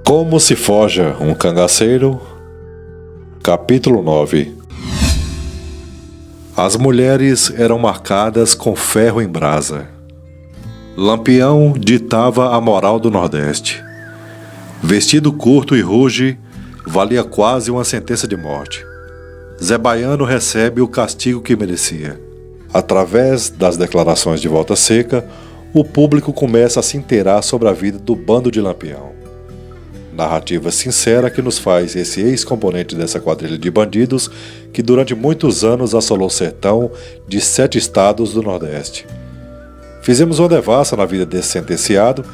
Como se forja um cangaceiro? Capítulo 9. As mulheres eram marcadas com ferro em brasa. Lampião ditava a moral do Nordeste. Vestido curto e ruge, valia quase uma sentença de morte. Zé Baiano recebe o castigo que merecia. Através das declarações de Volta Seca, o público começa a se inteirar sobre a vida do bando de Lampião. Narrativa sincera que nos faz esse ex-componente dessa quadrilha de bandidos que durante muitos anos assolou o sertão de 7 estados do Nordeste. Fizemos uma devassa na vida desse sentenciado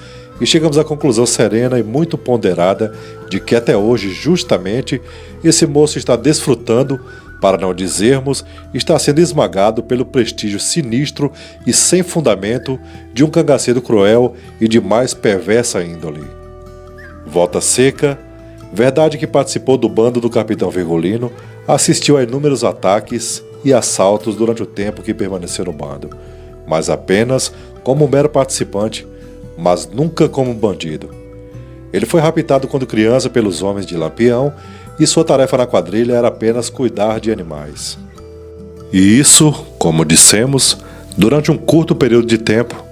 e chegamos à conclusão serena e muito ponderada de que até hoje, justamente, esse moço está desfrutando, para não dizermos, está sendo esmagado pelo prestígio sinistro e sem fundamento de um cangaceiro cruel e de mais perversa índole. Volta Seca, verdade que participou do bando do Capitão Virgulino, assistiu a inúmeros ataques e assaltos durante o tempo que permaneceu no bando, mas apenas como um mero participante, mas nunca como um bandido. Ele foi raptado quando criança pelos homens de Lampião e sua tarefa na quadrilha era apenas cuidar de animais. E isso, como dissemos, durante um curto período de tempo,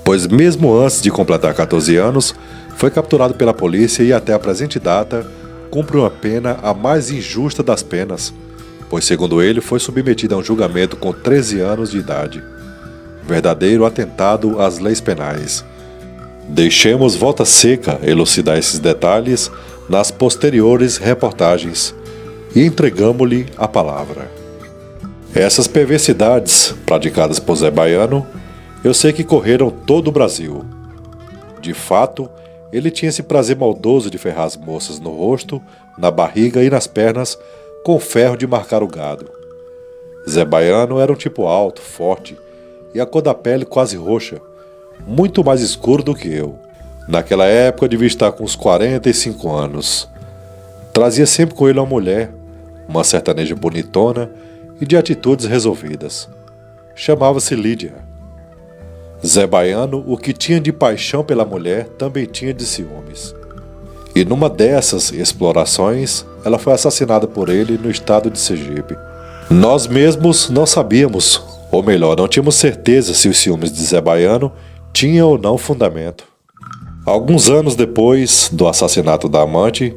pois mesmo antes de completar 14 anos, foi capturado pela polícia e até a presente data cumpre uma pena a mais injusta das penas, pois segundo ele foi submetido a um julgamento com 13 anos de idade. Verdadeiro atentado às leis penais. Deixemos Volta Seca elucidar esses detalhes nas posteriores reportagens e entregamo-lhe a palavra. Essas perversidades praticadas por Zé Baiano, eu sei que correram todo o Brasil. De fato, ele tinha esse prazer maldoso de ferrar as moças no rosto, na barriga e nas pernas com ferro de marcar o gado. Zé Baiano era um tipo alto, forte e a cor da pele quase roxa, muito mais escuro do que eu. Naquela época devia estar com uns 45 anos. Trazia sempre com ele uma mulher, uma sertaneja bonitona e de atitudes resolvidas. Chamava-se Lídia. Zé Baiano, o que tinha de paixão pela mulher, também tinha de ciúmes. E numa dessas explorações, ela foi assassinada por ele no estado de Sergipe. Nós mesmos não sabíamos, ou melhor, não tínhamos certeza se os ciúmes de Zé Baiano tinham ou não fundamento. Alguns anos depois do assassinato da amante,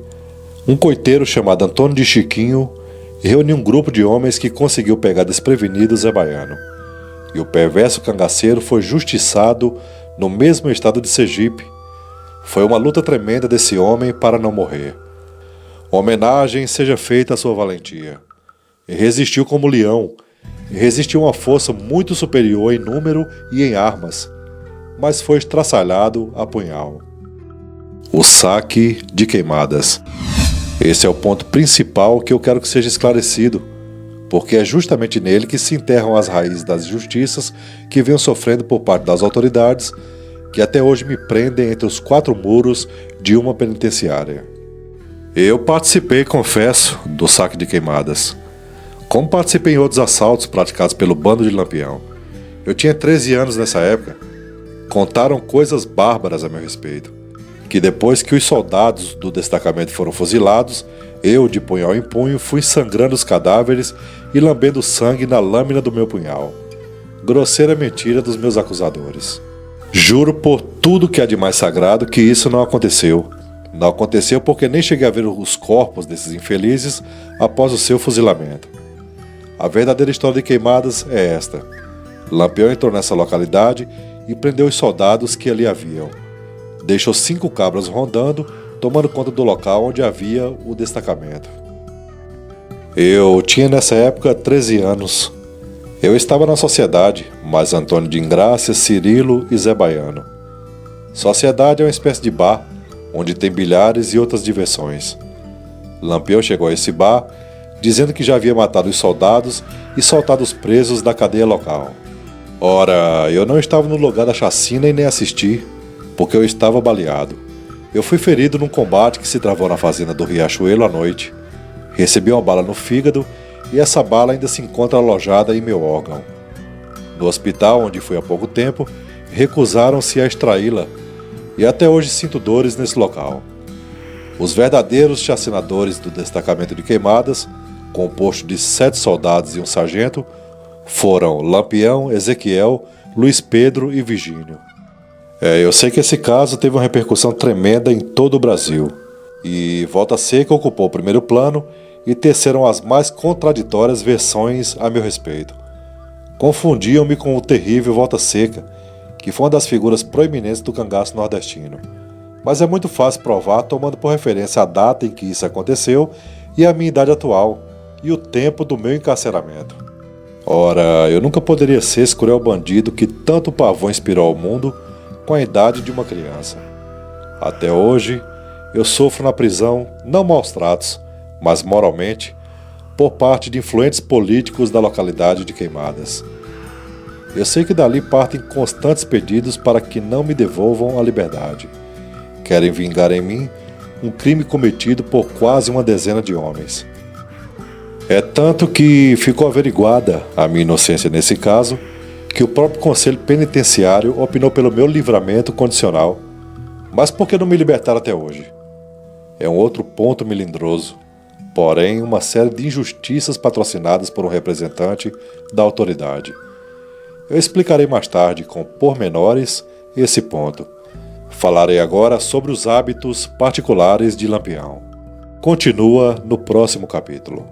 um coiteiro chamado Antônio de Chiquinho reuniu um grupo de homens que conseguiu pegar desprevenido Zé Baiano. E o perverso cangaceiro foi justiçado no mesmo estado de Sergipe. Foi uma luta tremenda desse homem para não morrer. Homenagem seja feita à sua valentia. Ele resistiu como leão, e resistiu a uma força muito superior em número e em armas, mas foi estraçalhado a punhal. O saque de Queimadas. Esse é o ponto principal que eu quero que seja esclarecido, porque é justamente nele que se enterram as raízes das injustiças que venho sofrendo por parte das autoridades, que até hoje me prendem entre os 4 muros de uma penitenciária. Eu participei, confesso, do saque de Queimadas, como participei em outros assaltos praticados pelo bando de Lampião. Eu tinha 13 anos nessa época. Contaram coisas bárbaras a meu respeito, que depois que os soldados do destacamento foram fuzilados, eu, de punhal em punho, fui sangrando os cadáveres e lambendo sangue na lâmina do meu punhal. Grosseira mentira dos meus acusadores. Juro por tudo que há de mais sagrado que isso não aconteceu. Não aconteceu porque nem cheguei a ver os corpos desses infelizes após o seu fuzilamento. A verdadeira história de Queimadas é esta. Lampião entrou nessa localidade e prendeu os soldados que ali haviam. Deixou 5 cabras rondando, tomando conta do local onde havia o destacamento. Eu tinha nessa época 13 anos. Eu estava na sociedade, mais Antônio de Ingrácia, Cirilo e Zé Baiano. Sociedade é uma espécie de bar, onde tem bilhares e outras diversões. Lampião chegou a esse bar, dizendo que já havia matado os soldados e soltado os presos da cadeia local. Ora, eu não estava no lugar da chacina e nem assisti, porque eu estava baleado. Eu fui ferido num combate que se travou na fazenda do Riachuelo à noite. Recebi uma bala no fígado e essa bala ainda se encontra alojada em meu órgão. No hospital, onde fui há pouco tempo, recusaram-se a extraí-la e até hoje sinto dores nesse local. Os verdadeiros chacinadores do destacamento de Queimadas, composto de 7 soldados e um sargento, foram Lampião, Ezequiel, Luiz Pedro e Virgínio. Eu sei que esse caso teve uma repercussão tremenda em todo o Brasil, e Volta Seca ocupou o primeiro plano e teceram as mais contraditórias versões a meu respeito. Confundiam-me com o terrível Volta Seca, que foi uma das figuras proeminentes do cangaço nordestino. Mas é muito fácil provar tomando por referência a data em que isso aconteceu e a minha idade atual, e o tempo do meu encarceramento. Ora, eu nunca poderia ser esse cruel bandido que tanto pavor inspirou ao mundo com a idade de uma criança. Até hoje, eu sofro na prisão não maus tratos, mas moralmente, por parte de influentes políticos da localidade de Queimadas. Eu sei que dali partem constantes pedidos para que não me devolvam a liberdade. Querem vingar em mim um crime cometido por quase uma dezena de homens. É tanto que ficou averiguada a minha inocência nesse caso, que o próprio Conselho Penitenciário opinou pelo meu livramento condicional. Mas por que não me libertaram até hoje? É um outro ponto melindroso, porém uma série de injustiças patrocinadas por um representante da autoridade. Eu explicarei mais tarde, com pormenores, esse ponto. Falarei agora sobre os hábitos particulares de Lampião. Continua no próximo capítulo.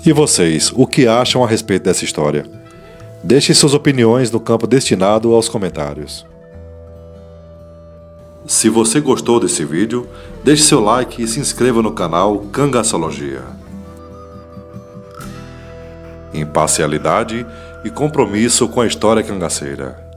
E vocês, o que acham a respeito dessa história? Deixem suas opiniões no campo destinado aos comentários. Se você gostou desse vídeo, deixe seu like e se inscreva no canal Cangaçologia. Imparcialidade e compromisso com a história cangaceira.